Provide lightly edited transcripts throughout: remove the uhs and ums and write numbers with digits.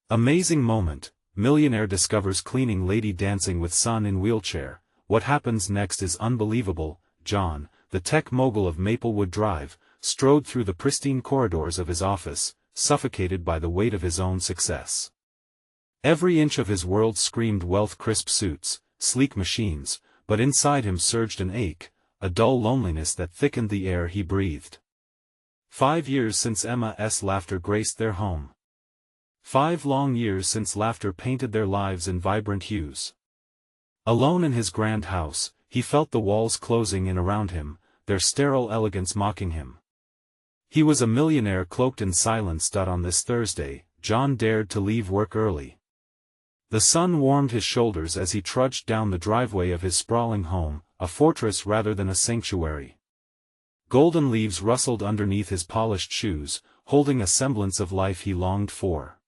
Amazing moment, millionaire discovers cleaning lady dancing with son in wheelchair. What happens next is unbelievable. John, the tech mogul of Maplewood Drive, strode through the pristine corridors of his office, suffocated by the weight of his own success. Every inch of his world screamed wealth, crisp suits, sleek machines, but inside him surged an ache, a dull loneliness that thickened the air he breathed. 5 years since Emma's laughter graced their home. 5 long years since laughter painted their lives in vibrant hues. Alone in his grand house, he felt the walls closing in around him, their sterile elegance mocking him. He was a millionaire cloaked in silence. On this Thursday, John dared to leave work early. The sun warmed his shoulders as he trudged down the driveway of his sprawling home, a fortress rather than a sanctuary. Golden leaves rustled underneath his polished shoes, holding a semblance of life he longed for.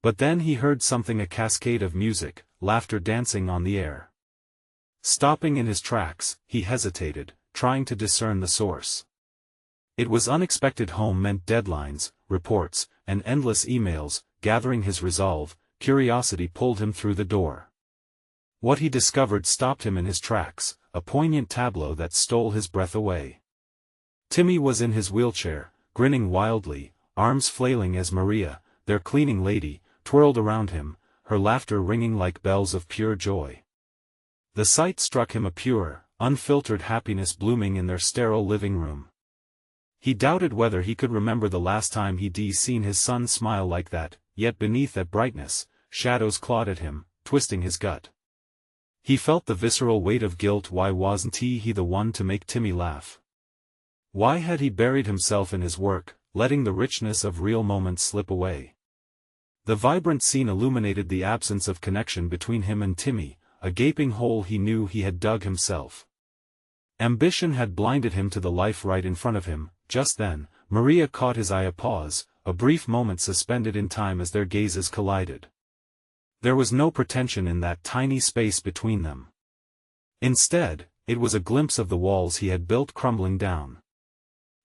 But then he heard something, a cascade of music, laughter dancing on the air. Stopping in his tracks, he hesitated, trying to discern the source. It was unexpected. Home meant deadlines, reports, and endless emails. Gathering his resolve, curiosity pulled him through the door. What he discovered stopped him in his tracks, a poignant tableau that stole his breath away. Timmy was in his wheelchair, grinning wildly, arms flailing as Maria, their cleaning lady, twirled around him, her laughter ringing like bells of pure joy. The sight struck him, a pure, unfiltered happiness blooming in their sterile living room. He doubted whether he could remember the last time he'd seen his son smile like that, yet beneath that brightness, shadows clawed at him, twisting his gut. He felt the visceral weight of guilt. Why wasn't he the one to make Timmy laugh? Why had he buried himself in his work, letting the richness of real moments slip away? The vibrant scene illuminated the absence of connection between him and Timmy, a gaping hole he knew he had dug himself. Ambition had blinded him to the life right in front of him. Just then, Maria caught his eye. A pause, a brief moment suspended in time as their gazes collided. There was no pretension in that tiny space between them. Instead, it was a glimpse of the walls he had built crumbling down.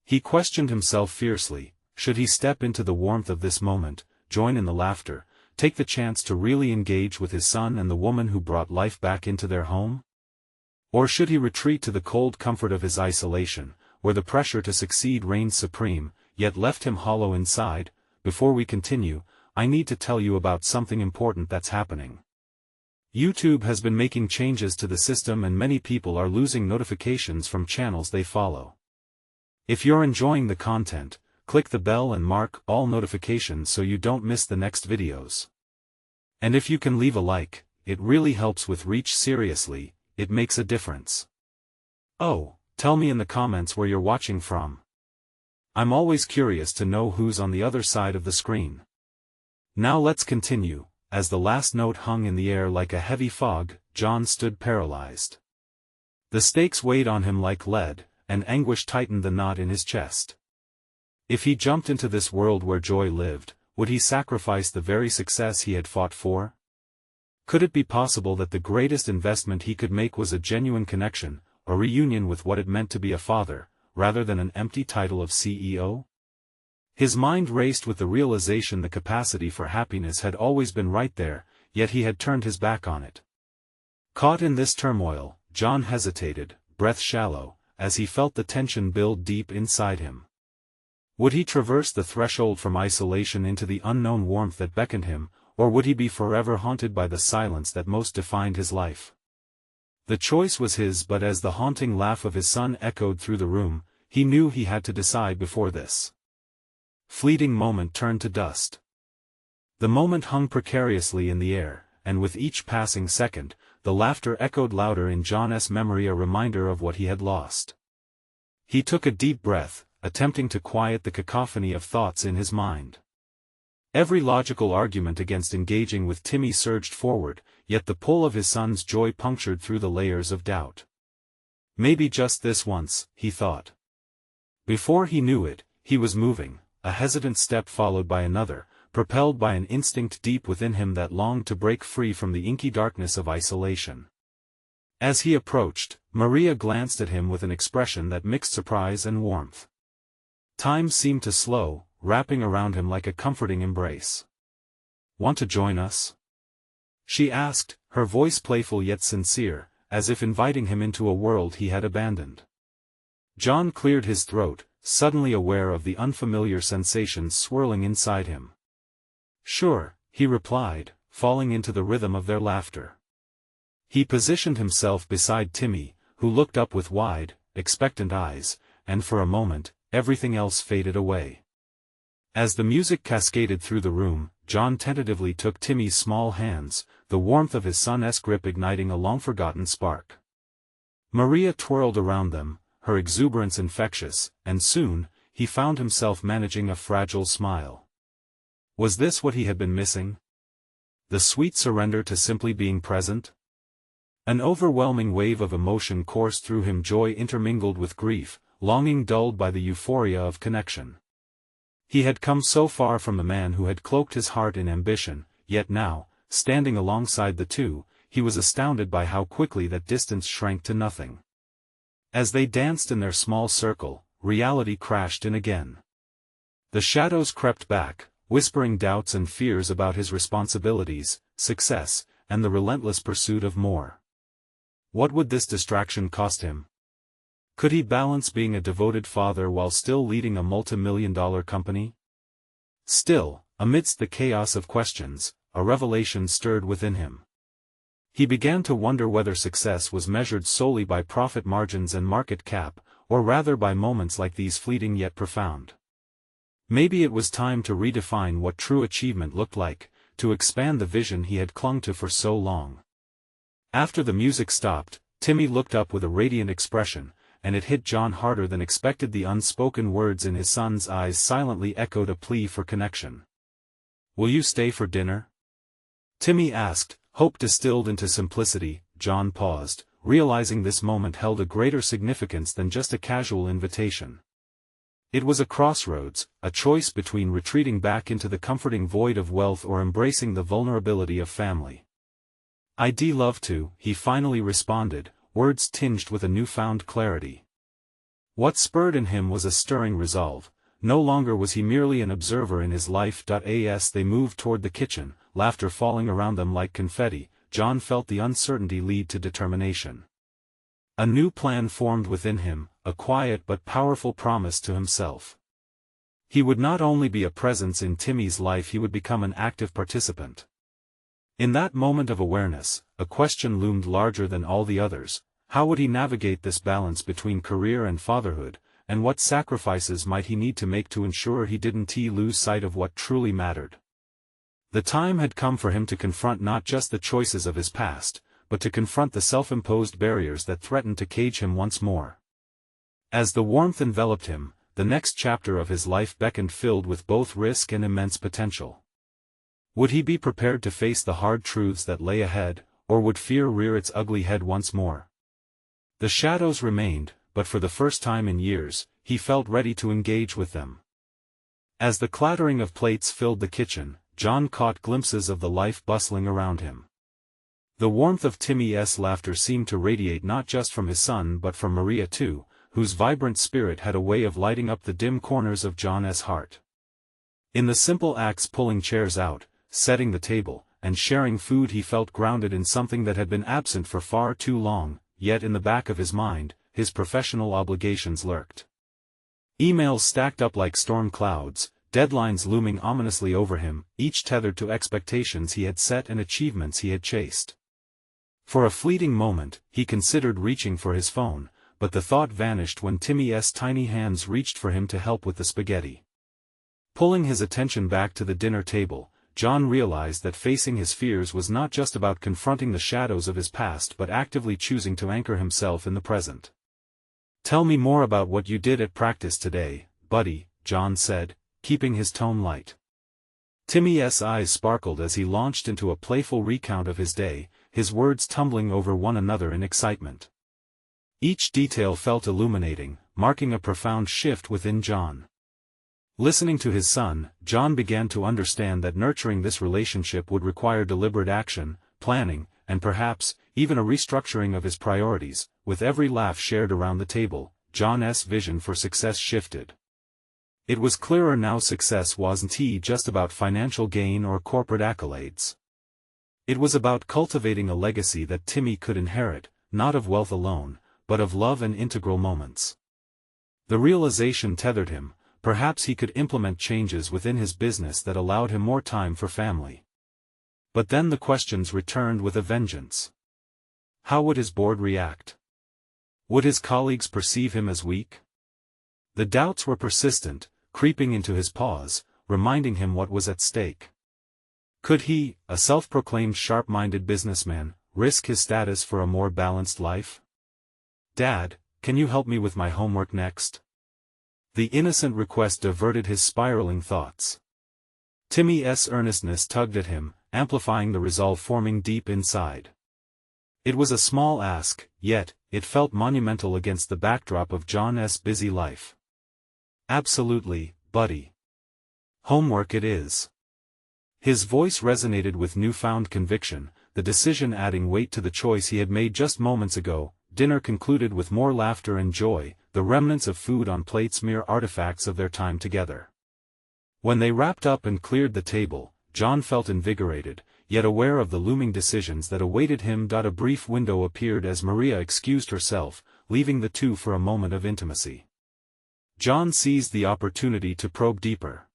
He questioned himself fiercely. Should he step into the warmth of this moment, join in the laughter, take the chance to really engage with his son and the woman who brought life back into their home? Or should he retreat to the cold comfort of his isolation, where the pressure to succeed reigned supreme, yet left him hollow inside? Before we continue, I need to tell you about something important that's happening. YouTube has been making changes to the system and many people are losing notifications from channels they follow. If you're enjoying the content, click the bell and mark all notifications so you don't miss the next videos. And if you can leave a like, it really helps with reach. Seriously, it makes a difference. Oh, tell me in the comments where you're watching from. I'm always curious to know who's on the other side of the screen. Now let's continue. As the last note hung in the air like a heavy fog, John stood paralyzed. The stakes weighed on him like lead, and anguish tightened the knot in his chest. If he jumped into this world where joy lived, would he sacrifice the very success he had fought for? Could it be possible that the greatest investment he could make was a genuine connection, a reunion with what it meant to be a father, rather than an empty title of CEO? His mind raced with the realization the capacity for happiness had always been right there, yet he had turned his back on it. Caught in this turmoil, John hesitated, breath shallow, as he felt the tension build deep inside him. Would he traverse the threshold from isolation into the unknown warmth that beckoned him, or would he be forever haunted by the silence that most defined his life? The choice was his, but as the haunting laugh of his son echoed through the room, he knew he had to decide before this fleeting moment turned to dust. The moment hung precariously in the air, and with each passing second, the laughter echoed louder in John's memory, a reminder of what he had lost. He took a deep breath, attempting to quiet the cacophony of thoughts in his mind. Every logical argument against engaging with Timmy surged forward, yet the pull of his son's joy punctured through the layers of doubt. Maybe just this once, he thought. Before he knew it, he was moving, a hesitant step followed by another, propelled by an instinct deep within him that longed to break free from the inky darkness of isolation. As he approached, Maria glanced at him with an expression that mixed surprise and warmth. Time seemed to slow, wrapping around him like a comforting embrace. Want to join us?" she asked, her voice playful yet sincere, as if inviting him into a world he had abandoned. John cleared his throat, suddenly aware of the unfamiliar sensations swirling inside him. "Sure," he replied, falling into the rhythm of their laughter. He positioned himself beside Timmy, who looked up with wide, expectant eyes, and for a moment, everything else faded away. As the music cascaded through the room, John tentatively took Timmy's small hands, the warmth of his son's grip igniting a long-forgotten spark. Maria twirled around them, her exuberance infectious, and soon, he found himself managing a fragile smile. Was this what he had been missing? The sweet surrender to simply being present? An overwhelming wave of emotion coursed through him, joy intermingled with grief, longing dulled by the euphoria of connection. He had come so far from the man who had cloaked his heart in ambition, yet now, standing alongside the two, he was astounded by how quickly that distance shrank to nothing. As they danced in their small circle, reality crashed in again. The shadows crept back, whispering doubts and fears about his responsibilities, success, and the relentless pursuit of more. What would this distraction cost him? Could he balance being a devoted father while still leading a multi-million-dollar company? Still, amidst the chaos of questions, a revelation stirred within him. He began to wonder whether success was measured solely by profit margins and market cap, or rather by moments like these, fleeting yet profound. Maybe it was time to redefine what true achievement looked like, to expand the vision he had clung to for so long. After the music stopped, Timmy looked up with a radiant expression, and it hit John harder than expected. The unspoken words in his son's eyes silently echoed a plea for connection. "Will you stay for dinner?" Timmy asked, hope distilled into simplicity. John paused, realizing this moment held a greater significance than just a casual invitation. It was a crossroads, a choice between retreating back into the comforting void of wealth or embracing the vulnerability of family. "I'd love to," he finally responded, words tinged with a newfound clarity. What spurred in him was a stirring resolve. No longer was he merely an observer in his life. As they moved toward the kitchen, laughter falling around them like confetti, John felt the uncertainty lead to determination. A new plan formed within him, a quiet but powerful promise to himself. He would not only be a presence in Timmy's life, he would become an active participant. In that moment of awareness, a question loomed larger than all the others: how would he navigate this balance between career and fatherhood, and what sacrifices might he need to make to ensure he didn't lose sight of what truly mattered? The time had come for him to confront not just the choices of his past, but to confront the self-imposed barriers that threatened to cage him once more. As the warmth enveloped him, the next chapter of his life beckoned, filled with both risk and immense potential. Would he be prepared to face the hard truths that lay ahead, or would fear rear its ugly head once more? The shadows remained, but for the first time in years, he felt ready to engage with them. As the clattering of plates filled the kitchen, John caught glimpses of the life bustling around him. The warmth of Timmy's laughter seemed to radiate not just from his son but from Maria too, whose vibrant spirit had a way of lighting up the dim corners of John's heart. In the simple acts, pulling chairs out, setting the table, and sharing food, he felt grounded in something that had been absent for far too long, yet in the back of his mind, his professional obligations lurked. Emails stacked up like storm clouds, deadlines looming ominously over him, each tethered to expectations he had set and achievements he had chased. For a fleeting moment, he considered reaching for his phone, but the thought vanished when Timmy's tiny hands reached for him to help with the spaghetti. Pulling his attention back to the dinner table, John realized that facing his fears was not just about confronting the shadows of his past but actively choosing to anchor himself in the present. "Tell me more about what you did at practice today, buddy," John said, keeping his tone light. Timmy's eyes sparkled as he launched into a playful recount of his day, his words tumbling over one another in excitement. Each detail felt illuminating, marking a profound shift within John. Listening to his son, John began to understand that nurturing this relationship would require deliberate action, planning, and perhaps, even a restructuring of his priorities. With every laugh shared around the table, John's vision for success shifted. It was clearer now success wasn't just about financial gain or corporate accolades. It was about cultivating a legacy that Timmy could inherit, not of wealth alone, but of love and integral moments. The realization tethered him. Perhaps he could implement changes within his business that allowed him more time for family. But then the questions returned with a vengeance. How would his board react? Would his colleagues perceive him as weak? The doubts were persistent, creeping into his pause, reminding him what was at stake. Could he, a self-proclaimed sharp-minded businessman, risk his status for a more balanced life? "Dad, can you help me with my homework next?" The innocent request diverted his spiraling thoughts. Timmy's earnestness tugged at him, amplifying the resolve forming deep inside. It was a small ask, yet, it felt monumental against the backdrop of John's busy life. "Absolutely, buddy. Homework it is." His voice resonated with newfound conviction, the decision adding weight to the choice he had made just moments ago. Dinner concluded with more laughter and joy, the remnants of food on plates mere artifacts of their time together. When they wrapped up and cleared the table, John felt invigorated, yet aware of the looming decisions that awaited him. A brief window appeared as Maria excused herself, leaving the two for a moment of intimacy. John seized the opportunity to probe deeper.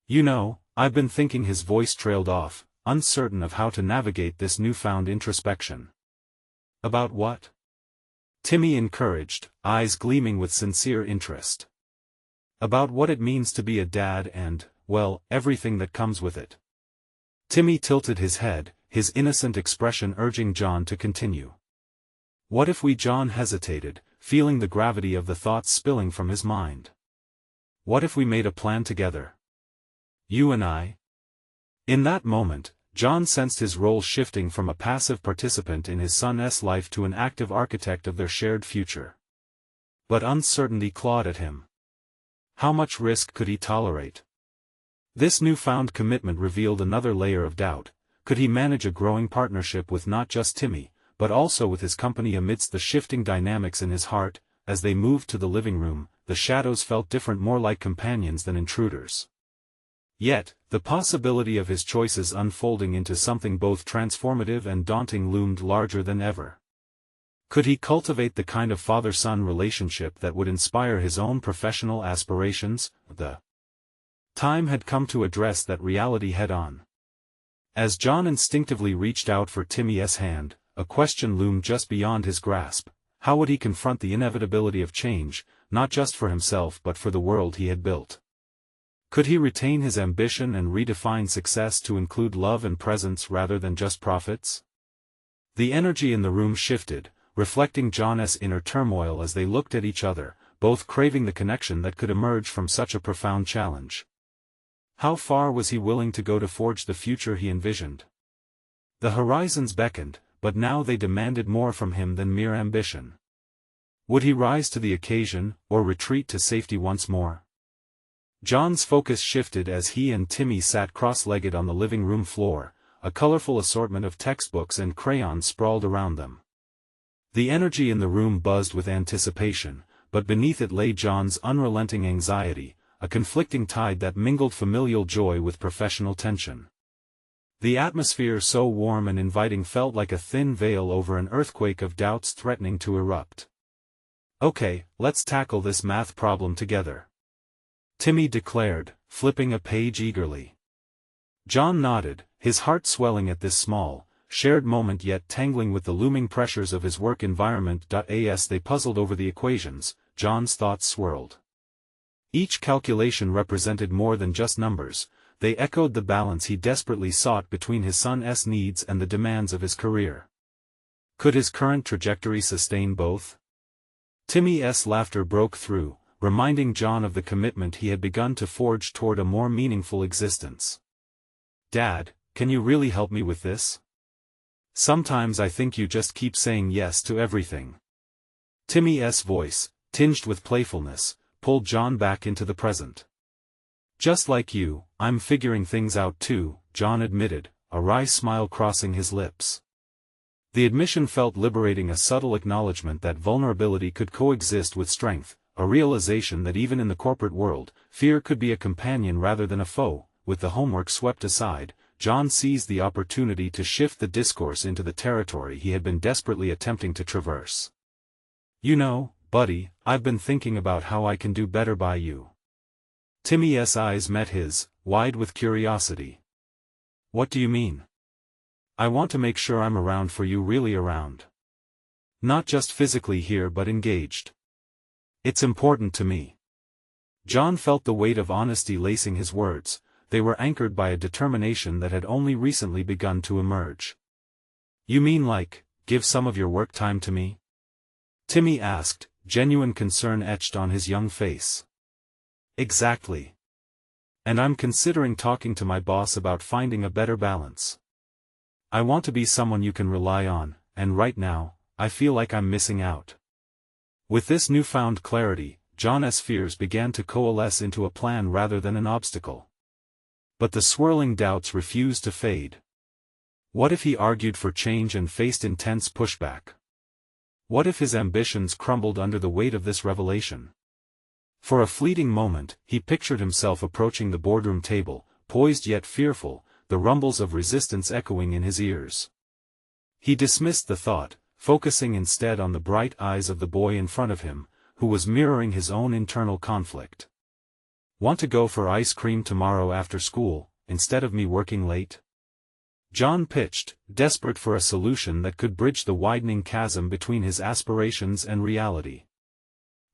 "You know, I've been thinking." His voice trailed off, uncertain of how to navigate this newfound introspection. "About what?" Timmy encouraged, eyes gleaming with sincere interest. "About what it means to be a dad and, well, everything that comes with it." Timmy tilted his head, his innocent expression urging John to continue. "What if we?" John hesitated, feeling the gravity of the thoughts spilling from his mind. "What if we made a plan together? You and I?" In that moment, John sensed his role shifting from a passive participant in his son's life to an active architect of their shared future. But uncertainty clawed at him. How much risk could he tolerate? This newfound commitment revealed another layer of doubt. Could he manage a growing partnership with not just Timmy, but also with his company? Amidst the shifting dynamics in his heart, as they moved to the living room, the shadows felt different, more like companions than intruders. Yet, the possibility of his choices unfolding into something both transformative and daunting loomed larger than ever. Could he cultivate the kind of father-son relationship that would inspire his own professional aspirations? The time had come to address that reality head-on. As John instinctively reached out for Timmy's hand, a question loomed just beyond his grasp. How would he confront the inevitability of change, not just for himself but for the world he had built? Could he retain his ambition and redefine success to include love and presence rather than just profits? The energy in the room shifted, reflecting John's inner turmoil as they looked at each other, both craving the connection that could emerge from such a profound challenge. How far was he willing to go to forge the future he envisioned? The horizons beckoned, but now they demanded more from him than mere ambition. Would he rise to the occasion, or retreat to safety once more? John's focus shifted as he and Timmy sat cross-legged on the living room floor, a colorful assortment of textbooks and crayons sprawled around them. The energy in the room buzzed with anticipation, but beneath it lay John's unrelenting anxiety, a conflicting tide that mingled familial joy with professional tension. The atmosphere, so warm and inviting, felt like a thin veil over an earthquake of doubts threatening to erupt. "Okay, let's tackle this math problem together," Timmy declared, flipping a page eagerly. John nodded, his heart swelling at this small, shared moment yet tangling with the looming pressures of his work environment. As they puzzled over the equations, John's thoughts swirled. Each calculation represented more than just numbers, they echoed the balance he desperately sought between his son's needs and the demands of his career. Could his current trajectory sustain both? Timmy's laughter broke through, reminding John of the commitment he had begun to forge toward a more meaningful existence. "Dad, can you really help me with this? Sometimes I think you just keep saying yes to everything." Timmy's voice, tinged with playfulness, pulled John back into the present. "Just like you, I'm figuring things out too," John admitted, a wry smile crossing his lips. The admission felt liberating, a subtle acknowledgement that vulnerability could coexist with strength, a realization that even in the corporate world, fear could be a companion rather than a foe. With the homework swept aside, John seized the opportunity to shift the discourse into the territory he had been desperately attempting to traverse. "You know, buddy, I've been thinking about how I can do better by you." Timmy's eyes met his, wide with curiosity. "What do you mean?" "I want to make sure I'm around for you, really around. Not just physically here but engaged. It's important to me." John felt the weight of honesty lacing his words. They were anchored by a determination that had only recently begun to emerge. "You mean like, give some of your work time to me?" Timmy asked, genuine concern etched on his young face. "Exactly. And I'm considering talking to my boss about finding a better balance. I want to be someone you can rely on, and right now, I feel like I'm missing out." With this newfound clarity, John's fears began to coalesce into a plan rather than an obstacle. But the swirling doubts refused to fade. What if he argued for change and faced intense pushback? What if his ambitions crumbled under the weight of this revelation? For a fleeting moment, he pictured himself approaching the boardroom table, poised yet fearful, the rumbles of resistance echoing in his ears. He dismissed the thought, focusing instead on the bright eyes of the boy in front of him, who was mirroring his own internal conflict. "Want to go for ice cream tomorrow after school, instead of me working late?" John pitched, desperate for a solution that could bridge the widening chasm between his aspirations and reality.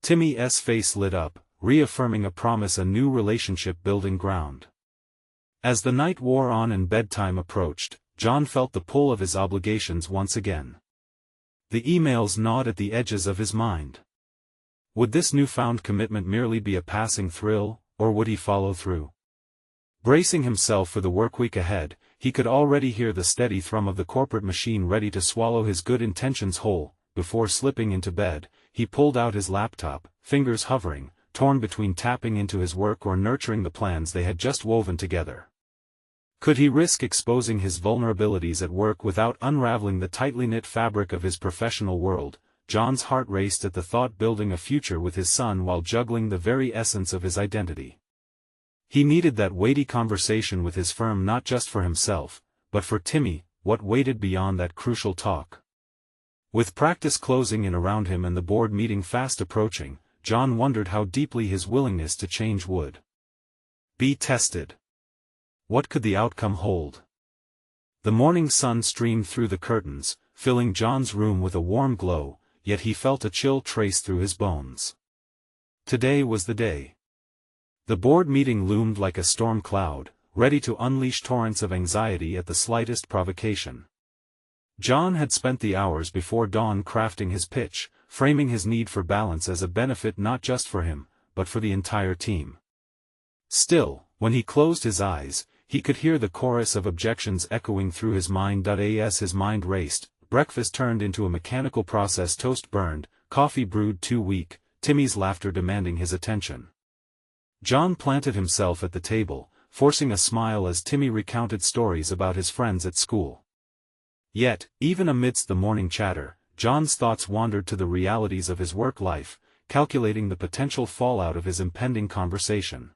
Timmy's face lit up, reaffirming a promise, a new relationship-building ground. As the night wore on and bedtime approached, John felt the pull of his obligations once again. The emails gnawed at the edges of his mind. Would this newfound commitment merely be a passing thrill, or would he follow through? Bracing himself for the workweek ahead, he could already hear the steady thrum of the corporate machine ready to swallow his good intentions whole. Before slipping into bed, he pulled out his laptop, fingers hovering, torn between tapping into his work or nurturing the plans they had just woven together. Could he risk exposing his vulnerabilities at work without unraveling the tightly knit fabric of his professional world? John's heart raced at the thought, building a future with his son while juggling the very essence of his identity. He needed that weighty conversation with his firm, not just for himself, but for Timmy. What waited beyond that crucial talk? With practice closing in around him and the board meeting fast approaching, John wondered how deeply his willingness to change would be tested. What could the outcome hold? The morning sun streamed through the curtains, filling John's room with a warm glow, yet he felt a chill trace through his bones. Today was the day. The board meeting loomed like a storm cloud, ready to unleash torrents of anxiety at the slightest provocation. John had spent the hours before dawn crafting his pitch, framing his need for balance as a benefit not just for him, but for the entire team. Still, when he closed his eyes, he could hear the chorus of objections echoing through his mind. As his mind raced, breakfast turned into a mechanical process, toast burned, coffee brewed too weak, Timmy's laughter demanding his attention. John planted himself at the table, forcing a smile as Timmy recounted stories about his friends at school. Yet, even amidst the morning chatter, John's thoughts wandered to the realities of his work life, calculating the potential fallout of his impending conversation.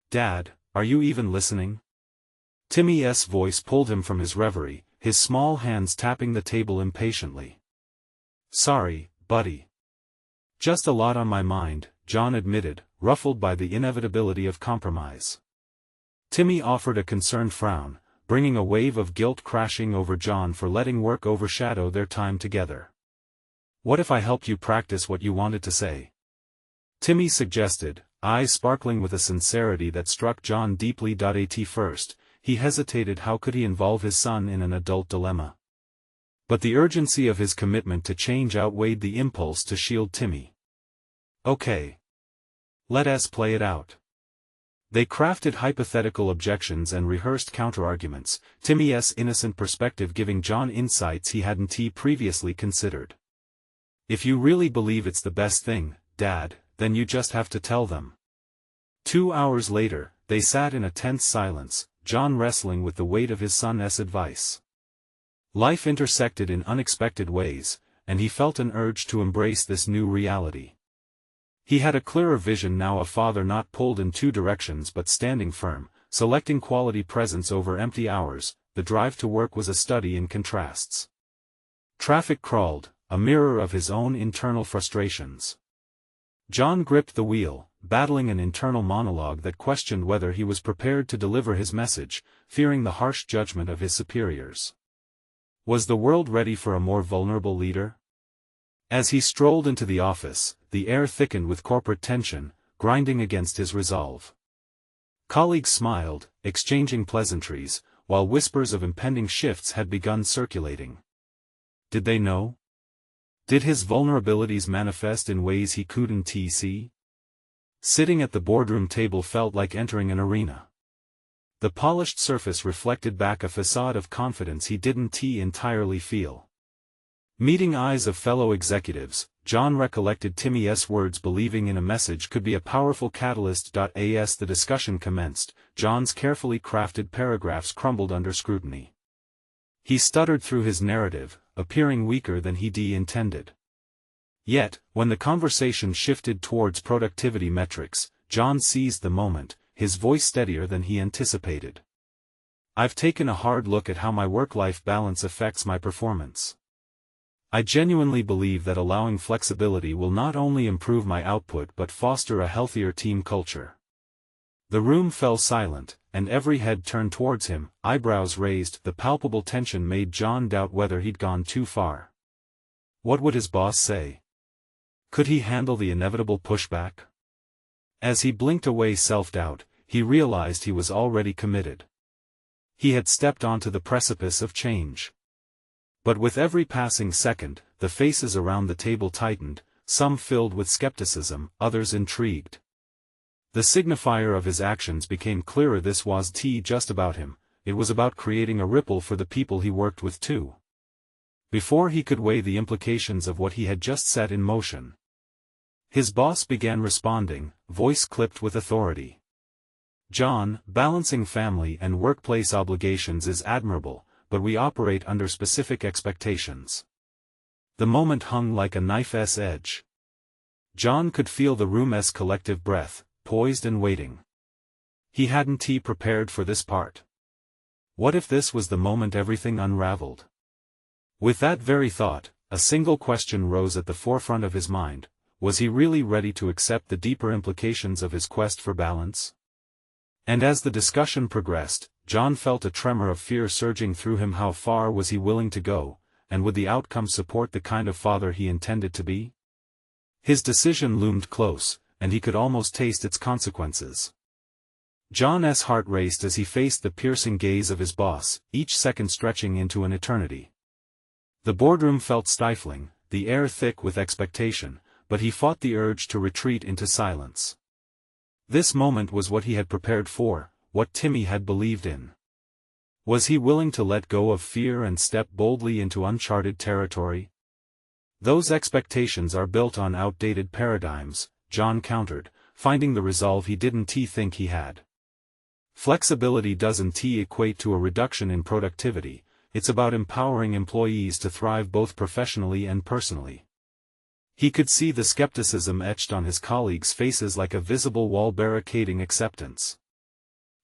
"Dad, are you even listening?" Timmy's voice pulled him from his reverie, his small hands tapping the table impatiently. "Sorry, buddy. Just a lot on my mind," John admitted, ruffled by the inevitability of compromise. Timmy offered a concerned frown, bringing a wave of guilt crashing over John for letting work overshadow their time together. "What if I helped you practice what you wanted to say?" Timmy suggested, eyes sparkling with a sincerity that struck John deeply. At first, he hesitated. How could he involve his son in an adult dilemma? But the urgency of his commitment to change outweighed the impulse to shield Timmy. "Okay. Let us play it out." They crafted hypothetical objections and rehearsed counterarguments, Timmy's innocent perspective giving John insights he hadn't previously considered. "If you really believe it's the best thing, Dad, then you just have to tell them." 2 hours later, they sat in a tense silence, John wrestling with the weight of his son's advice. Life intersected in unexpected ways, and he felt an urge to embrace this new reality. He had a clearer vision now, a father not pulled in two directions but standing firm, selecting quality presence over empty hours. The drive to work was a study in contrasts. Traffic crawled, a mirror of his own internal frustrations. John gripped the wheel, battling an internal monologue that questioned whether he was prepared to deliver his message, fearing the harsh judgment of his superiors. Was the world ready for a more vulnerable leader? As he strolled into the office, the air thickened with corporate tension, grinding against his resolve. Colleagues smiled, exchanging pleasantries, while whispers of impending shifts had begun circulating. Did they know? Did his vulnerabilities manifest in ways he couldn't see? Sitting at the boardroom table felt like entering an arena. The polished surface reflected back a facade of confidence he didn't entirely feel. Meeting eyes of fellow executives, John recollected Timmy's words, believing in a message could be a powerful catalyst. As the discussion commenced, John's carefully crafted paragraphs crumbled under scrutiny. He stuttered through his narrative, appearing weaker than he intended. Yet, when the conversation shifted towards productivity metrics, John seized the moment, his voice steadier than he anticipated. I've taken a hard look at how my work-life balance affects my performance. I genuinely believe that allowing flexibility will not only improve my output but foster a healthier team culture. The room fell silent, and every head turned towards him, eyebrows raised. The palpable tension made John doubt whether he'd gone too far. What would his boss say? Could he handle the inevitable pushback? As he blinked away self-doubt, he realized he was already committed. He had stepped onto the precipice of change. But with every passing second, the faces around the table tightened, some filled with skepticism, others intrigued. The signifier of his actions became clearer. This wasn't just about him, it was about creating a ripple for the people he worked with too. Before he could weigh the implications of what he had just set in motion, his boss began responding, voice clipped with authority. John, balancing family and workplace obligations is admirable, but we operate under specific expectations. The moment hung like a knife's edge. John could feel the room's collective breath, poised and waiting. He hadn't prepared for this part. What if this was the moment everything unraveled? With that very thought, a single question rose at the forefront of his mind. Was he really ready to accept the deeper implications of his quest for balance? And as the discussion progressed, John felt a tremor of fear surging through him. How far was he willing to go, and would the outcome support the kind of father he intended to be? His decision loomed close, and he could almost taste its consequences. John's heart raced as he faced the piercing gaze of his boss, each second stretching into an eternity. The boardroom felt stifling, the air thick with expectation, but he fought the urge to retreat into silence. This moment was what he had prepared for, what Timmy had believed in. Was he willing to let go of fear and step boldly into uncharted territory? Those expectations are built on outdated paradigms, John countered, finding the resolve he didn't think he had. Flexibility doesn't equate to a reduction in productivity, it's about empowering employees to thrive both professionally and personally. He could see the skepticism etched on his colleagues' faces like a visible wall barricading acceptance.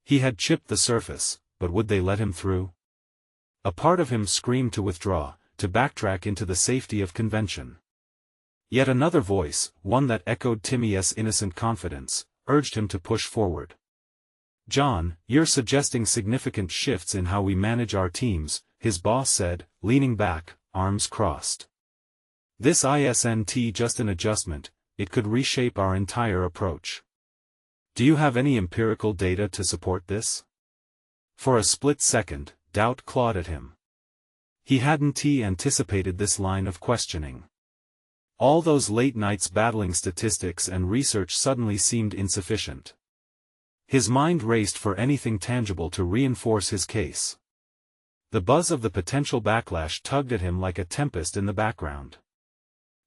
He had chipped the surface, but would they let him through? A part of him screamed to withdraw, to backtrack into the safety of convention. Yet another voice, one that echoed Timmy's innocent confidence, urged him to push forward. John, you're suggesting significant shifts in how we manage our teams, his boss said, leaning back, arms crossed. This isn't just an adjustment, it could reshape our entire approach. Do you have any empirical data to support this? For a split second, doubt clawed at him. He hadn't anticipated this line of questioning. All those late nights battling statistics and research suddenly seemed insufficient. His mind raced for anything tangible to reinforce his case. The buzz of the potential backlash tugged at him like a tempest in the background.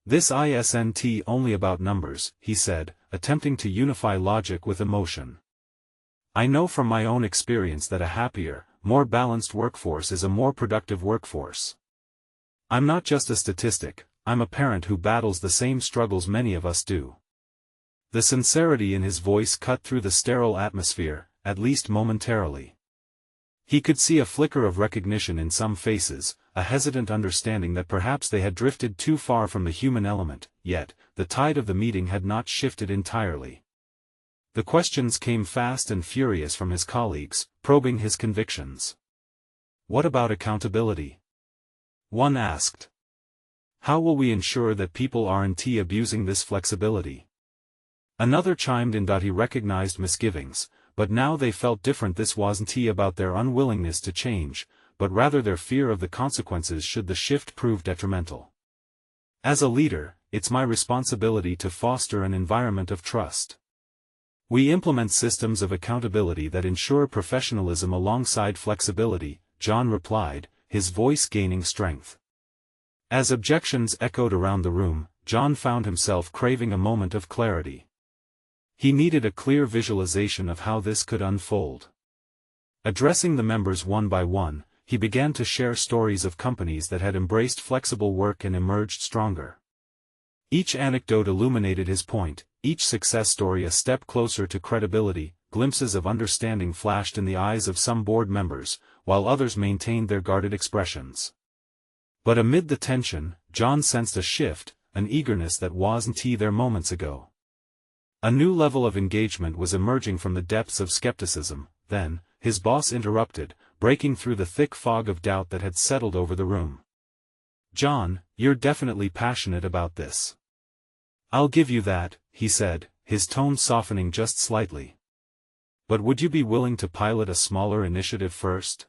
This isn't only about numbers, he said, attempting to unify logic with emotion. I know from my own experience that a happier, more balanced workforce is a more productive workforce. I'm not just a statistic, I'm a parent who battles the same struggles many of us do. The sincerity in his voice cut through the sterile atmosphere, at least momentarily. He could see a flicker of recognition in some faces, a hesitant understanding that perhaps they had drifted too far from the human element, yet, the tide of the meeting had not shifted entirely. The questions came fast and furious from his colleagues, probing his convictions. "What about accountability?" one asked. "How will we ensure that people aren't abusing this flexibility?" Another chimed in. He recognized misgivings, but now they felt different. This wasn't about their unwillingness to change, but rather their fear of the consequences should the shift prove detrimental. "As a leader, it's my responsibility to foster an environment of trust. We implement systems of accountability that ensure professionalism alongside flexibility," John replied, his voice gaining strength. As objections echoed around the room, John found himself craving a moment of clarity. He needed a clear visualization of how this could unfold. Addressing the members one by one, he began to share stories of companies that had embraced flexible work and emerged stronger. Each anecdote illuminated his point, each success story a step closer to credibility. Glimpses of understanding flashed in the eyes of some board members, while others maintained their guarded expressions. But amid the tension, John sensed a shift, an eagerness that wasn't there moments ago. A new level of engagement was emerging from the depths of skepticism. Then, his boss interrupted, breaking through the thick fog of doubt that had settled over the room. "John, you're definitely passionate about this. I'll give you that," he said, his tone softening just slightly. "But would you be willing to pilot a smaller initiative first?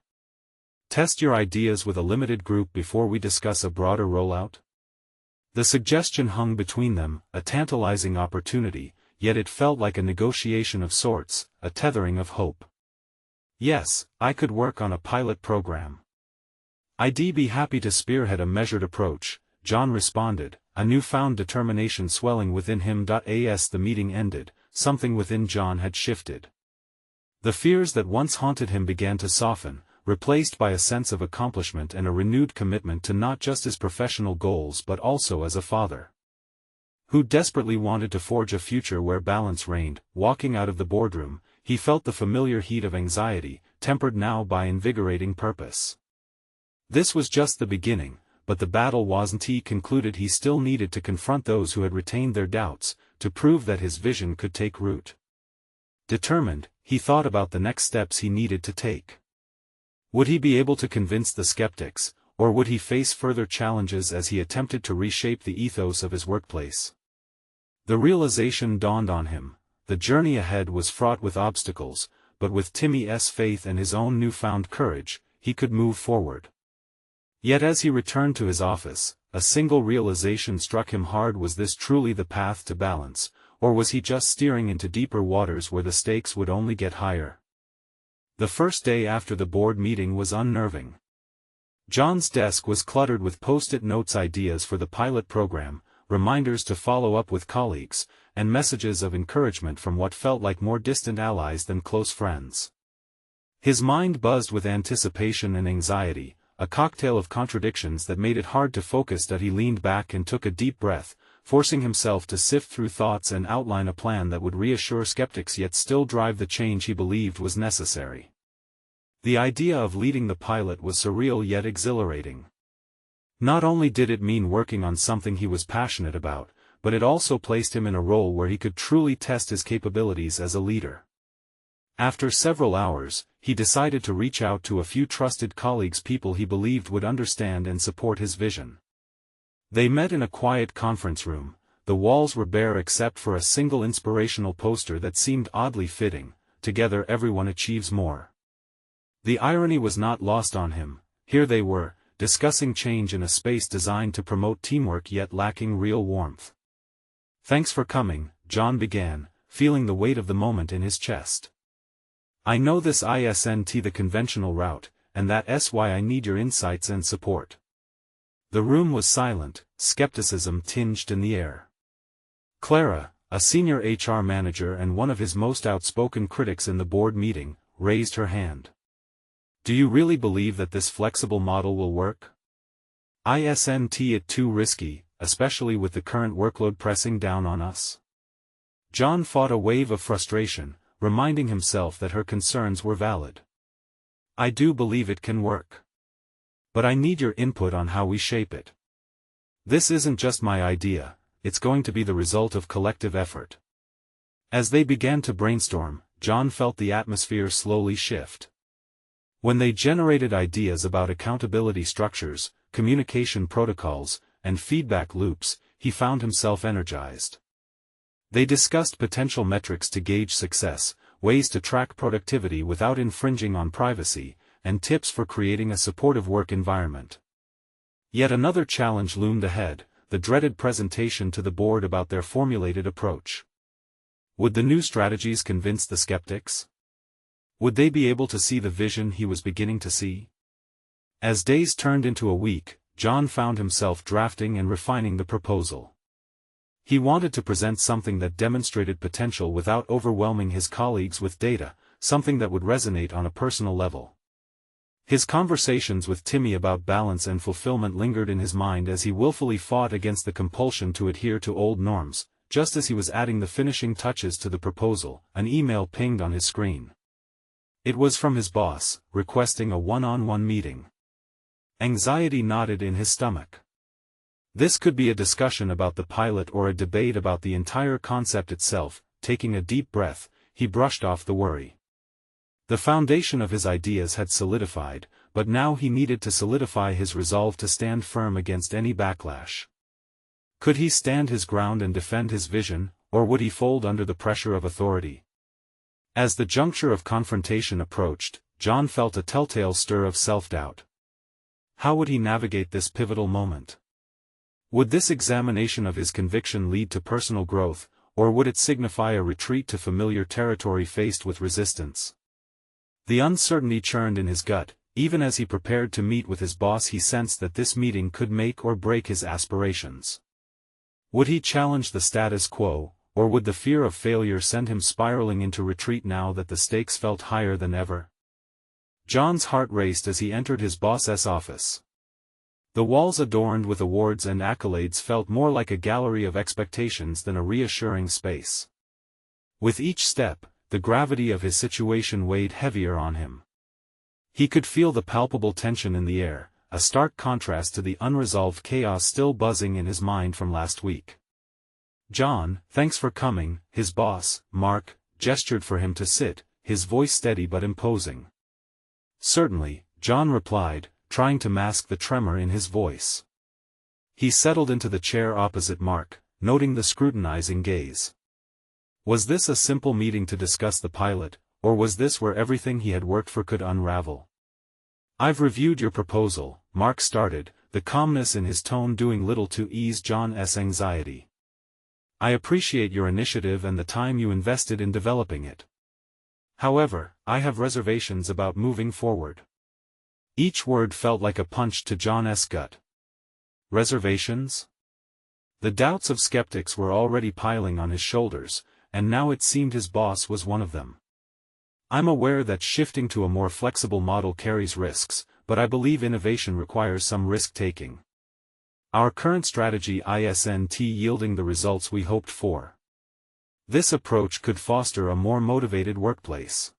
Test your ideas with a limited group before we discuss a broader rollout?" The suggestion hung between them, a tantalizing opportunity, yet it felt like a negotiation of sorts, a tethering of hope. "Yes, I could work on a pilot program. I'd be happy to spearhead a measured approach," John responded, a newfound determination swelling within him. As the meeting ended, something within John had shifted. The fears that once haunted him began to soften, replaced by a sense of accomplishment and a renewed commitment to not just his professional goals but also as a father who desperately wanted to forge a future where balance reigned. Walking out of the boardroom, he felt the familiar heat of anxiety, tempered now by invigorating purpose. This was just the beginning, but the battle wasn't concluded. He still needed to confront those who had retained their doubts, to prove that his vision could take root. Determined, he thought about the next steps he needed to take. Would he be able to convince the skeptics, or would he face further challenges as he attempted to reshape the ethos of his workplace? The realization dawned on him: the journey ahead was fraught with obstacles, but with Timmy's faith and his own newfound courage, he could move forward. Yet as he returned to his office, a single realization struck him hard: was this truly the path to balance, or was he just steering into deeper waters where the stakes would only get higher? The first day after the board meeting was unnerving. John's desk was cluttered with post-it notes, ideas for the pilot program, reminders to follow up with colleagues, and messages of encouragement from what felt like more distant allies than close friends. His mind buzzed with anticipation and anxiety, a cocktail of contradictions that made it hard to focus. He leaned back and took a deep breath, forcing himself to sift through thoughts and outline a plan that would reassure skeptics yet still drive the change he believed was necessary. The idea of leading the pilot was surreal yet exhilarating. Not only did it mean working on something he was passionate about, but it also placed him in a role where he could truly test his capabilities as a leader. After several hours, he decided to reach out to a few trusted colleagues, people he believed would understand and support his vision. They met in a quiet conference room. The walls were bare except for a single inspirational poster that seemed oddly fitting: "Together everyone achieves more." The irony was not lost on him. Here they were, discussing change in a space designed to promote teamwork yet lacking real warmth. "Thanks for coming," John began, feeling the weight of the moment in his chest. "I know this isn't the conventional route, and that's why I need your insights and support." The room was silent, skepticism tinged in the air. Clara, a senior HR manager and one of his most outspoken critics in the board meeting, raised her hand. "Do you really believe that this flexible model will work? Isn't it too risky, especially with the current workload pressing down on us?" John fought a wave of frustration, reminding himself that her concerns were valid. I do believe it can work. But I need your input on how we shape it. This isn't just my idea, it's going to be the result of collective effort. As they began to brainstorm, John felt the atmosphere slowly shift. When they generated ideas about accountability structures, communication protocols, and feedback loops, he found himself energized. They discussed potential metrics to gauge success, ways to track productivity without infringing on privacy, and tips for creating a supportive work environment. Yet another challenge loomed ahead, the dreaded presentation to the board about their formulated approach. Would the new strategies convince the skeptics? Would they be able to see the vision he was beginning to see? As days turned into a week, John found himself drafting and refining the proposal. He wanted to present something that demonstrated potential without overwhelming his colleagues with data, something that would resonate on a personal level. His conversations with Timmy about balance and fulfillment lingered in his mind as he willfully fought against the compulsion to adhere to old norms. Just as he was adding the finishing touches to the proposal, an email pinged on his screen. It was from his boss, requesting a one-on-one meeting. Anxiety knotted in his stomach. This could be a discussion about the pilot or a debate about the entire concept itself. Taking a deep breath, he brushed off the worry. The foundation of his ideas had solidified, but now he needed to solidify his resolve to stand firm against any backlash. Could he stand his ground and defend his vision, or would he fold under the pressure of authority? As the juncture of confrontation approached, John felt a telltale stir of self-doubt. How would he navigate this pivotal moment? Would this examination of his conviction lead to personal growth, or would it signify a retreat to familiar territory faced with resistance? The uncertainty churned in his gut. Even as he prepared to meet with his boss, he sensed that this meeting could make or break his aspirations. Would he challenge the status quo, or would the fear of failure send him spiraling into retreat now that the stakes felt higher than ever? John's heart raced as he entered his boss's office. The walls adorned with awards and accolades felt more like a gallery of expectations than a reassuring space. With each step, the gravity of his situation weighed heavier on him. He could feel the palpable tension in the air, a stark contrast to the unresolved chaos still buzzing in his mind from last week. "John, thanks for coming," his boss, Mark, gestured for him to sit, his voice steady but imposing. "Certainly," John replied, trying to mask the tremor in his voice. He settled into the chair opposite Mark, noting the scrutinizing gaze. Was this a simple meeting to discuss the pilot, or was this where everything he had worked for could unravel? "I've reviewed your proposal," Mark started, the calmness in his tone doing little to ease John's anxiety. "I appreciate your initiative and the time you invested in developing it. However, I have reservations about moving forward." Each word felt like a punch to John's gut. Reservations? The doubts of skeptics were already piling on his shoulders, and now it seemed his boss was one of them. "I'm aware that shifting to a more flexible model carries risks, but I believe innovation requires some risk-taking. Our current strategy isn't yielding the results we hoped for. This approach could foster a more motivated workplace."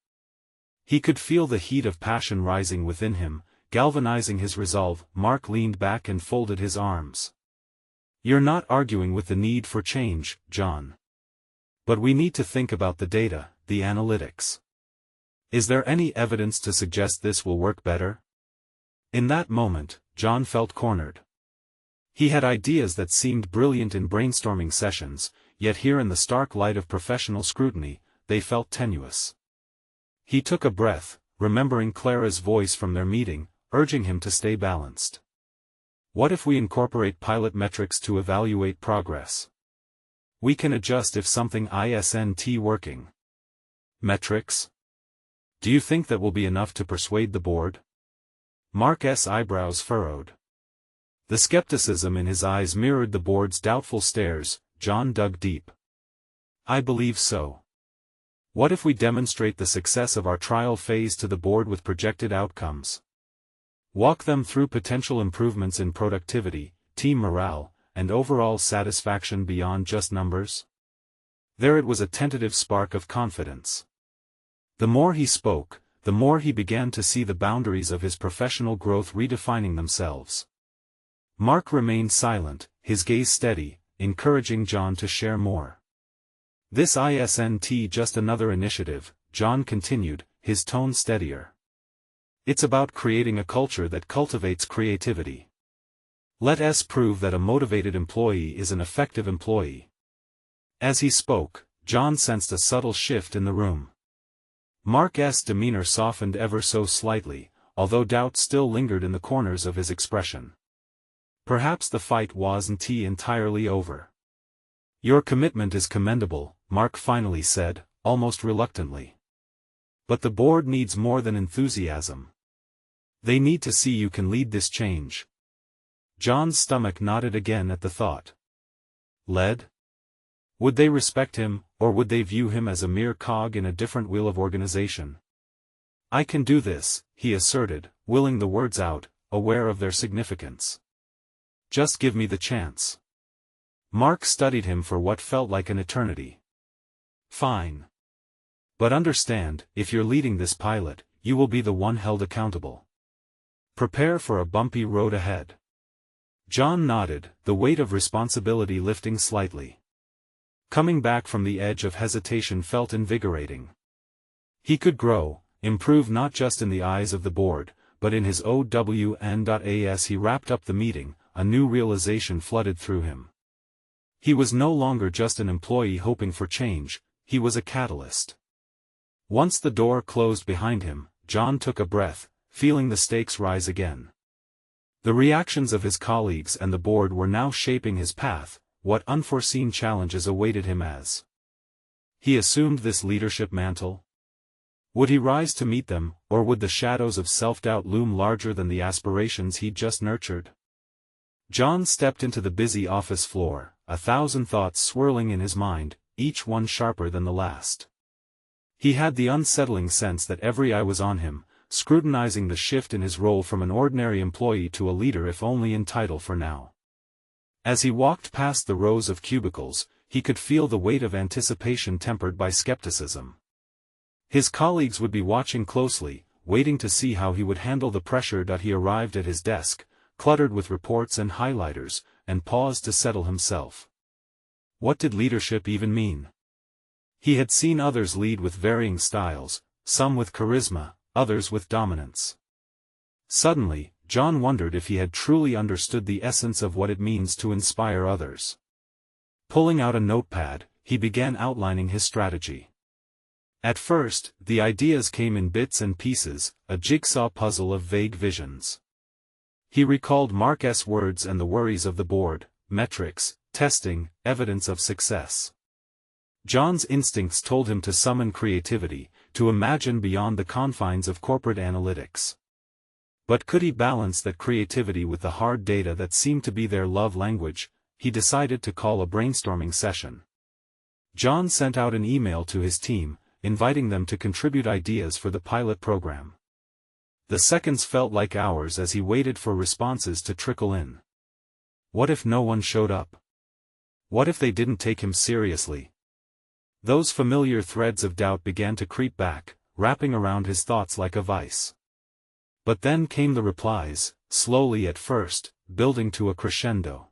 He could feel the heat of passion rising within him, galvanizing his resolve. Mark leaned back and folded his arms. "You're not arguing with the need for change, John. But we need to think about the data, the analytics. Is there any evidence to suggest this will work better?" In that moment, John felt cornered. He had ideas that seemed brilliant in brainstorming sessions, yet here in the stark light of professional scrutiny, they felt tenuous. He took a breath, remembering Clara's voice from their meeting, urging him to stay balanced. "What if we incorporate pilot metrics to evaluate progress? We can adjust if something isn't working." "Metrics? Do you think that will be enough to persuade the board?" Mark's eyebrows furrowed. The skepticism in his eyes mirrored the board's doubtful stares. John dug deep. "I believe so. What if we demonstrate the success of our trial phase to the board with projected outcomes? Walk them through potential improvements in productivity, team morale, and overall satisfaction beyond just numbers?" There it was, a tentative spark of confidence. The more he spoke, the more he began to see the boundaries of his professional growth redefining themselves. Mark remained silent, his gaze steady, encouraging John to share more. "This isn't just another initiative," John continued, his tone steadier. "It's about creating a culture that cultivates creativity. Let us prove that a motivated employee is an effective employee." As he spoke, John sensed a subtle shift in the room. Mark's demeanor softened ever so slightly, although doubt still lingered in the corners of his expression. Perhaps the fight wasn't entirely over. "Your commitment is commendable," Mark finally said, almost reluctantly. "But the board needs more than enthusiasm. They need to see you can lead this change." John's stomach knotted again at the thought. Lead? Would they respect him, or would they view him as a mere cog in a different wheel of organization? "I can do this," he asserted, willing the words out, aware of their significance. "Just give me the chance." Mark studied him for what felt like an eternity. "Fine. But understand, if you're leading this pilot, you will be the one held accountable. Prepare for a bumpy road ahead." John nodded, the weight of responsibility lifting slightly. Coming back from the edge of hesitation felt invigorating. He could grow, improve not just in the eyes of the board, but in his own. As he wrapped up the meeting, a new realization flooded through him. He was no longer just an employee hoping for change, he was a catalyst. Once the door closed behind him, John took a breath, feeling the stakes rise again. The reactions of his colleagues and the board were now shaping his path. What unforeseen challenges awaited him as he assumed this leadership mantle? Would he rise to meet them, or would the shadows of self-doubt loom larger than the aspirations he'd just nurtured? John stepped into the busy office floor, 1,000 thoughts swirling in his mind, each one sharper than the last. He had the unsettling sense that every eye was on him, scrutinizing the shift in his role from an ordinary employee to a leader, if only in title for now. As he walked past the rows of cubicles, he could feel the weight of anticipation tempered by skepticism. His colleagues would be watching closely, waiting to see how he would handle the pressure. He arrived at his desk, cluttered with reports and highlighters, and paused to settle himself. What did leadership even mean? He had seen others lead with varying styles, some with charisma, others with dominance. Suddenly, John wondered if he had truly understood the essence of what it means to inspire others. Pulling out a notepad, he began outlining his strategy. At first, the ideas came in bits and pieces, a jigsaw puzzle of vague visions. He recalled Mark's words and the worries of the board: metrics, testing, evidence of success. John's instincts told him to summon creativity, to imagine beyond the confines of corporate analytics. But could he balance that creativity with the hard data that seemed to be their love language? He decided to call a brainstorming session. John sent out an email to his team, inviting them to contribute ideas for the pilot program. The seconds felt like hours as he waited for responses to trickle in. What if no one showed up? What if they didn't take him seriously? Those familiar threads of doubt began to creep back, wrapping around his thoughts like a vice. But then came the replies, slowly at first, building to a crescendo.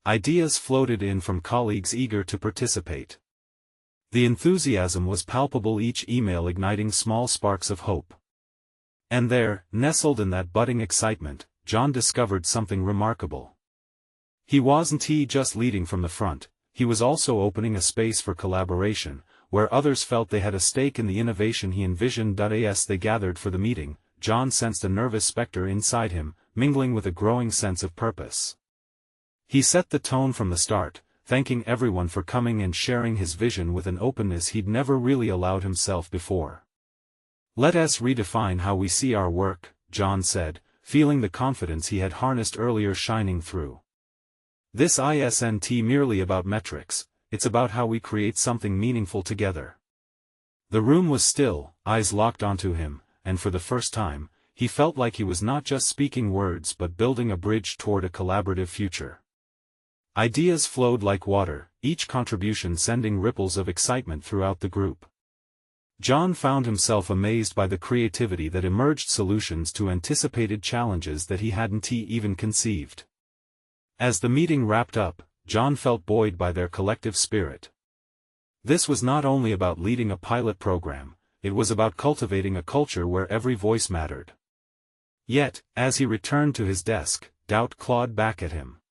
Ideas floated in from colleagues eager to participate. The enthusiasm was palpable, each email igniting small sparks of hope. And there, nestled in that budding excitement, John discovered something remarkable. He wasn't just leading from the front, he was also opening a space for collaboration, where others felt they had a stake in the innovation he envisioned. As they gathered for the meeting, John sensed a nervous specter inside him, mingling with a growing sense of purpose. He set the tone from the start, thanking everyone for coming and sharing his vision with an openness he'd never really allowed himself before. "Let us redefine how we see our work," John said, feeling the confidence he had harnessed earlier shining through. "This isn't merely about metrics, it's about how we create something meaningful together." The room was still, eyes locked onto him, and for the first time, he felt like he was not just speaking words but building a bridge toward a collaborative future. Ideas flowed like water, each contribution sending ripples of excitement throughout the group. John found himself amazed by the creativity that emerged, solutions to anticipated challenges that he hadn't even conceived. As the meeting wrapped up, John felt buoyed by their collective spirit. This was not only about leading a pilot program, it was about cultivating a culture where every voice mattered. Yet, as he returned to his desk, doubt clawed back at him.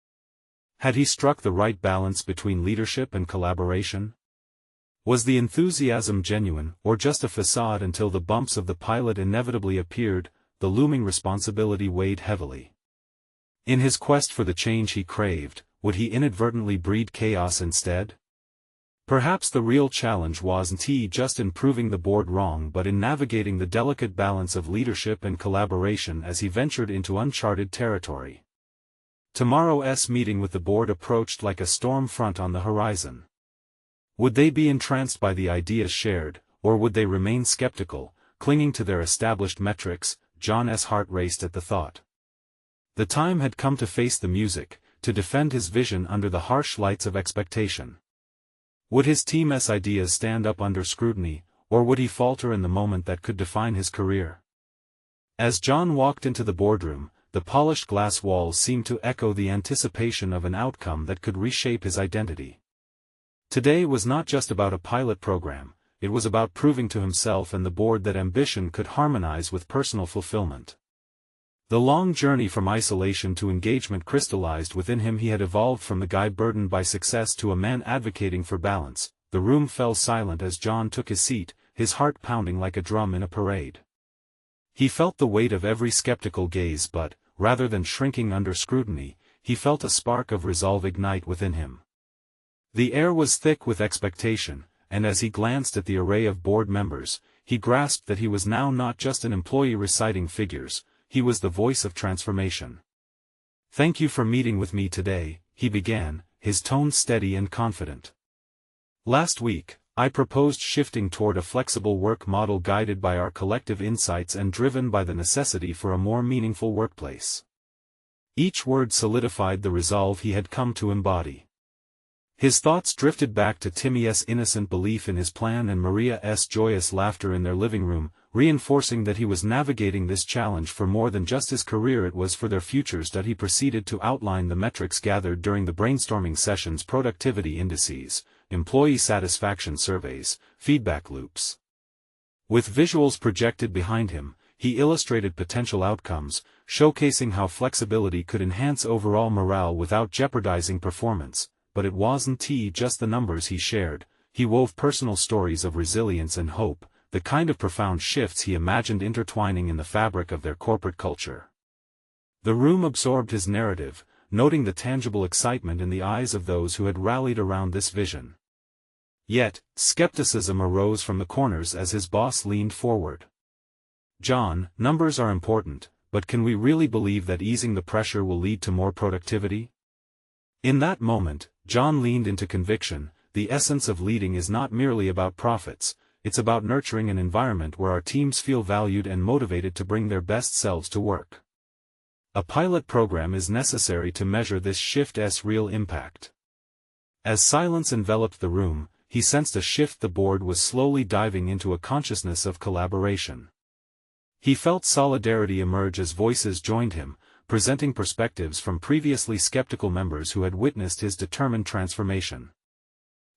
Had he struck the right balance between leadership and collaboration? Was the enthusiasm genuine, or just a facade until the bumps of the pilot inevitably appeared? The looming responsibility weighed heavily. In his quest for the change he craved, would he inadvertently breed chaos instead? Perhaps the real challenge wasn't just in proving the board wrong, but in navigating the delicate balance of leadership and collaboration as he ventured into uncharted territory. Tomorrow's meeting with the board approached like a storm front on the horizon. Would they be entranced by the ideas shared, or would they remain skeptical, clinging to their established metrics? John's heart raced at the thought. The time had come to face the music, to defend his vision under the harsh lights of expectation. Would his team's ideas stand up under scrutiny, or would he falter in the moment that could define his career? As John walked into the boardroom, the polished glass walls seemed to echo the anticipation of an outcome that could reshape his identity. Today was not just about a pilot program, it was about proving to himself and the board that ambition could harmonize with personal fulfillment. The long journey from isolation to engagement crystallized within him. He had evolved from the guy burdened by success to a man advocating for balance. The room fell silent as John took his seat, his heart pounding like a drum in a parade. He felt the weight of every skeptical gaze, but, rather than shrinking under scrutiny, he felt a spark of resolve ignite within him. The air was thick with expectation, and as he glanced at the array of board members, he grasped that he was now not just an employee reciting figures, he was the voice of transformation. "Thank you for meeting with me today," he began, his tone steady and confident. "Last week, I proposed shifting toward a flexible work model guided by our collective insights and driven by the necessity for a more meaningful workplace." Each word solidified the resolve he had come to embody. His thoughts drifted back to Timmy's innocent belief in his plan and Maria's joyous laughter in their living room, reinforcing that he was navigating this challenge for more than just his career, it was for their futures. That he proceeded to outline the metrics gathered during the brainstorming sessions: productivity indices, employee satisfaction surveys, feedback loops. With visuals projected behind him, he illustrated potential outcomes, showcasing how flexibility could enhance overall morale without jeopardizing performance. But it wasn't just the numbers he shared. He wove personal stories of resilience and hope, the kind of profound shifts he imagined intertwining in the fabric of their corporate culture. The room absorbed his narrative, noting the tangible excitement in the eyes of those who had rallied around this vision. Yet, skepticism arose from the corners as his boss leaned forward. "John, numbers are important, but can we really believe that easing the pressure will lead to more productivity?" In that moment, John leaned into conviction. The essence of leading is not merely about profits, it's about nurturing an environment where our teams feel valued and motivated to bring their best selves to work. A pilot program is necessary to measure this shift's real impact. As silence enveloped the room, he sensed a shift. The board was slowly diving into a consciousness of collaboration. He felt solidarity emerge as voices joined him, presenting perspectives from previously skeptical members who had witnessed his determined transformation.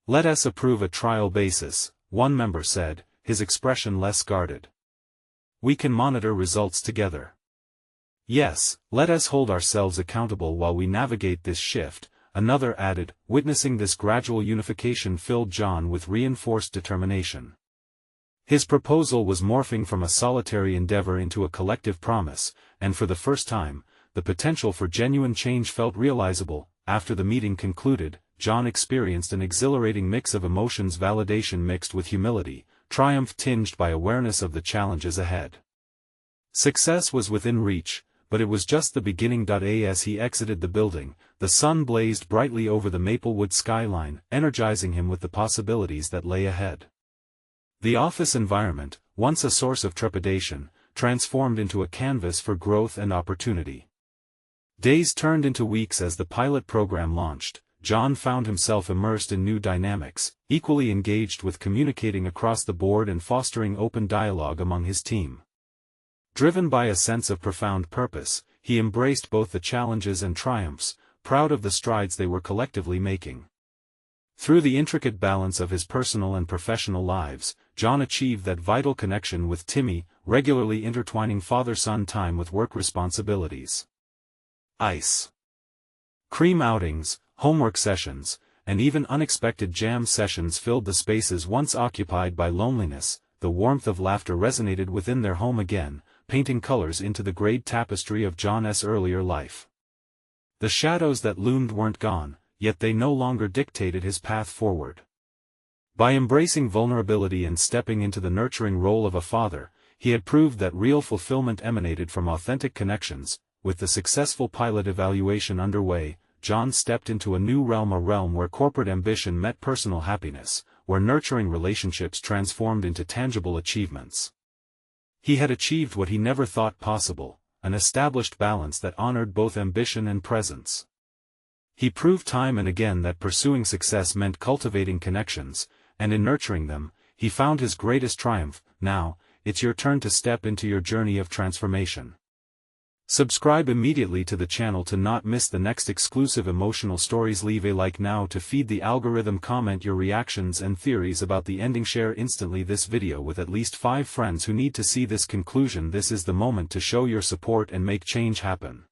"Let us approve a trial basis," one member said, his expression less guarded. "We can monitor results together." "Yes, let us hold ourselves accountable while we navigate this shift," another added. Witnessing this gradual unification filled John with reinforced determination. His proposal was morphing from a solitary endeavor into a collective promise, and for the first time, the potential for genuine change felt realizable. After the meeting concluded, John experienced an exhilarating mix of emotions: validation mixed with humility, triumph tinged by awareness of the challenges ahead. Success was within reach, but it was just the beginning. As he exited the building, the sun blazed brightly over the Maplewood skyline, energizing him with the possibilities that lay ahead. The office environment, once a source of trepidation, transformed into a canvas for growth and opportunity. Days turned into weeks as the pilot program launched, John found himself immersed in new dynamics, equally engaged with communicating across the board and fostering open dialogue among his team. Driven by a sense of profound purpose, he embraced both the challenges and triumphs, proud of the strides they were collectively making. Through the intricate balance of his personal and professional lives, John achieved that vital connection with Timmy, regularly intertwining father-son time with work responsibilities. Ice cream outings, homework sessions, and even unexpected jam sessions filled the spaces once occupied by loneliness. The warmth of laughter resonated within their home again, painting colors into the grayed tapestry of John's earlier life. The shadows that loomed weren't gone, yet they no longer dictated his path forward. By embracing vulnerability and stepping into the nurturing role of a father, he had proved that real fulfillment emanated from authentic connections. With the successful pilot evaluation underway, John stepped into a new realm, a realm where corporate ambition met personal happiness, where nurturing relationships transformed into tangible achievements. He had achieved what he never thought possible, an established balance that honored both ambition and presence. He proved time and again that pursuing success meant cultivating connections, and in nurturing them, he found his greatest triumph. Now, it's your turn to step into your journey of transformation. Subscribe immediately to the channel to not miss the next exclusive emotional stories. Leave a like now to feed the algorithm. Comment your reactions and theories about the ending. Share instantly this video with at least 5 friends who need to see this conclusion. This is the moment to show your support and make change happen.